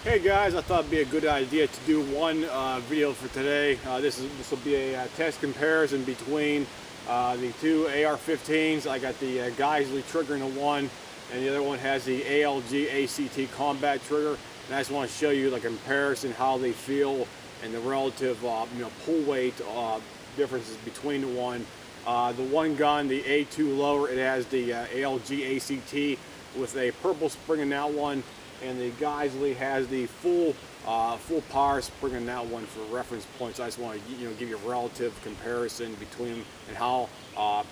Hey guys, I thought it'd be a good idea to do one video for today. This will be a test comparison between the two AR-15s. I got the Geissele trigger in the one, and the other one has the ALG ACT combat trigger. And I just want to show you the comparison, how they feel, and the relative pull weight differences between the one. The one gun, the A2 lower, it has the ALG ACT with a purple spring in that one. And the Geissele has the full power spring in that one for reference points. I just want to give you a relative comparison between them and how I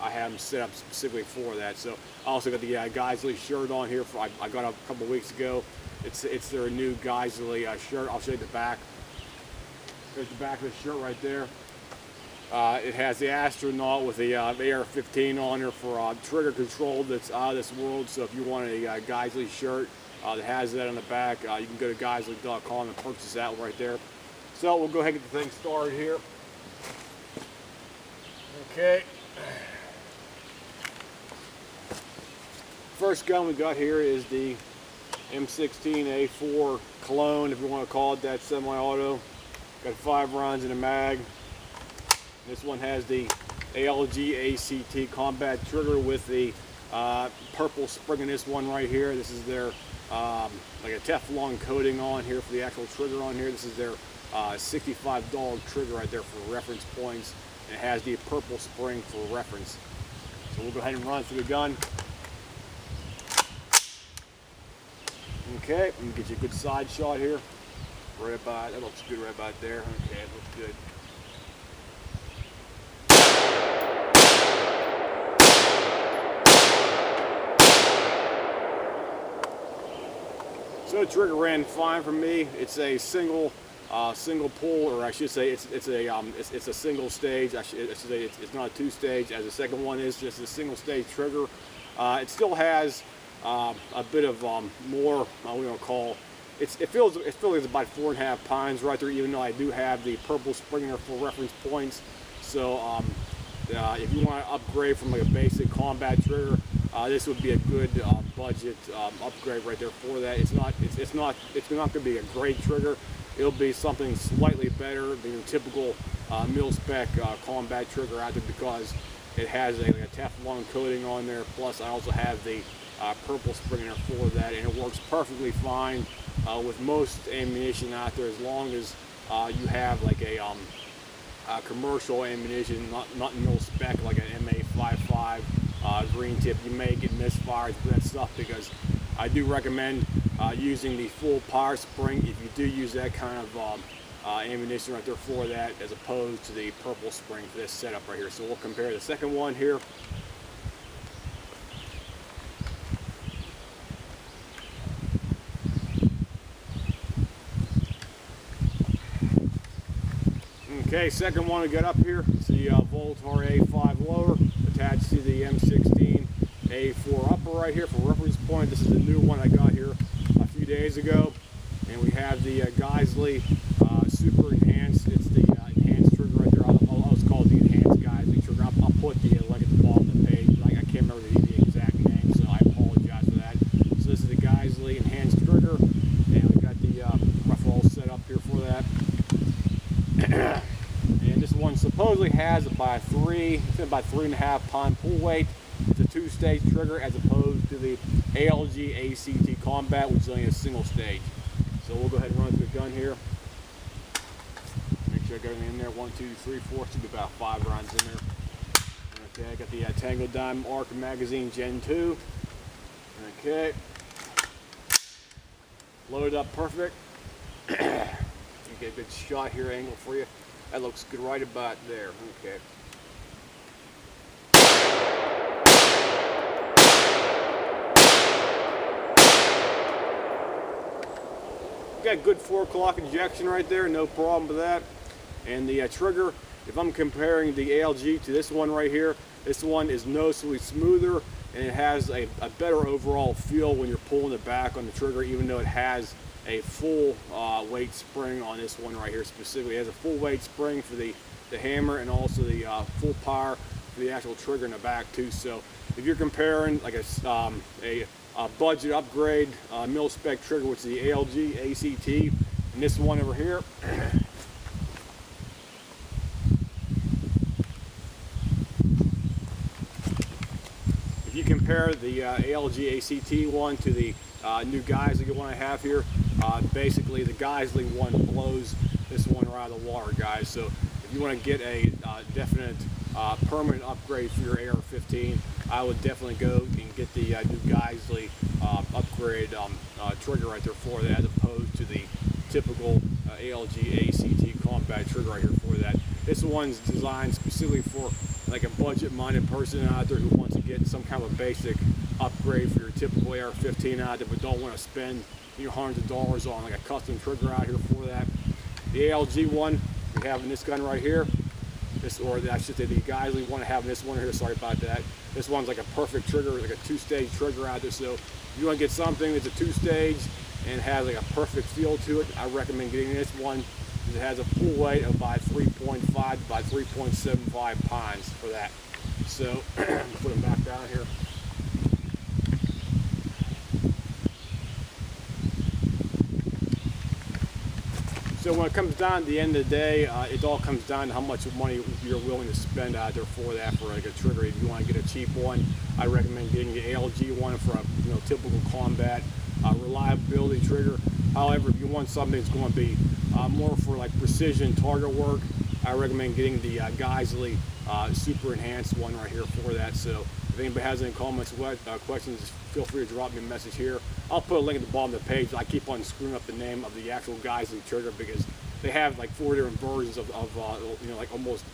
have them set up specifically for that. So I also got the Geissele shirt on here. I got a couple weeks ago. It's their new Geissele shirt. I'll show you the back. There's the back of the shirt right there. It has the astronaut with the AR-15 on there for trigger control that's out of this world. So if you want a Geissele shirt that has that on the back, you can go to geissele.com and purchase that one right there. So we'll go ahead and get the thing started here. Okay. First gun we got here is the M16A4 clone, if you want to call it that, semi-auto. Got 5 rounds in the mag. This one has the ALG ACT combat trigger with the purple spring in this one right here. This is their like a Teflon coating on here for the actual trigger on here. This is their $65 trigger right there for reference points. And it has the purple spring for reference. So we'll go ahead and run through the gun. Okay, let me get you a good side shot here. Right about, that looks good right about there. Okay, it looks good. So the trigger ran fine for me. It's a single pull, or I should say it's a single stage. I should say it's not a 2-stage, as the second one is just a single stage trigger. It still has a bit of more. We don't call. It feels like it's about 4.5 pounds right there, even though I do have the purple springer for reference points. So if you want to upgrade from like a basic combat trigger, this would be a good budget upgrade right there for that. It's not going to be a great trigger. It'll be something slightly better than your typical mil-spec combat trigger out there, because it has a Teflon coating on there. Plus, I also have the purple springer for that, and it works perfectly fine with most ammunition out there, as long as you have like a commercial ammunition, not mil-spec like an MA55 green tip. You may get misfires with that stuff, because I do recommend using the full power spring if you do use that kind of ammunition right there for that, as opposed to the purple spring for this setup right here. So we'll compare the second one here. Okay, second one we got up here, it's the Voltar A5 lower attached to the M16A4 upper right here for reference point. This is the new one I got here a few days ago. And we have the Geissele Super Enhanced. It's the enhanced trigger right there. I'll just call it the enhanced Geissele trigger. I'll put the link at the bottom of the page. I can't remember the exact name, so I apologize for that. So this is the Geissele enhanced trigger, and we got the rough all set up here for that. And this one supposedly has about 3.5 pound pull weight. It's a 2-stage trigger, as opposed to the ALG ACT combat, which is only a single stage. So we'll go ahead and run through the gun here. Make sure I got everything in there. 1, 2, 3, 4. Should be about 5 rounds in there. Okay, I got the Tango Diamond Arc Magazine Gen 2. Okay. Loaded up perfect. You get a good shot here, angle for you. That looks good right about there. Okay. Got good 4 o'clock injection right there, no problem with that. And the trigger, if I'm comparing the ALG to this one right here, this one is noticeably smoother, and it has a better overall feel when you're pulling it back on the trigger, even though it has a full weight spring on this one right here specifically. It has a full weight spring for the hammer, and also the full power for the actual trigger in the back too. So if you're comparing like a budget upgrade mil spec trigger, which is the ALG ACT, and this one over here, if you compare the ALG ACT one to the new geissele one I have here, basically the geissele one blows this one right out of the water, guys. So if you want to get a definite permanent upgrade for your AR-15, I would definitely go and get the new geissele upgrade trigger right there for that, as opposed to the typical ALG ACT combat trigger right here for that. This one's designed specifically for like a budget-minded person out there who wants to get some kind of a basic upgrade for your typical AR-15 out there, but don't want to spend hundreds of dollars on like a custom trigger out here for that. The ALG one we have in this gun right here, I should say the geissele one I have in this one here. Sorry about that. This one's like a perfect trigger, like a two-stage trigger out there. So if you want to get something that's a two-stage and has like a perfect feel to it, I recommend getting this one. It has a pull weight of by 3.5 by 3.75 pounds for that. So put them back down here. So when it comes down to the end of the day, it all comes down to how much money you're willing to spend out there for that, for like a trigger. If you want to get a cheap one, I recommend getting the ALG one for a typical combat reliability trigger. However, if you want something that's going to be more for like precision target work, I recommend getting the geissele super enhanced one right here for that. So if anybody has any comments, questions, feel free to drop me a message here. I'll put a link at the bottom of the page. I keep on screwing up the name of the actual geissele trigger because they have like 4 different versions of like almost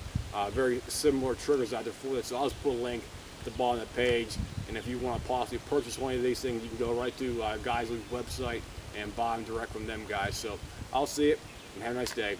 very similar triggers out there for that. So I'll just put a link at the bottom of the page, and if you want to possibly purchase one of these things, you can go right to geissele's website and buy them direct from them, guys. So I'll see it, and have a nice day.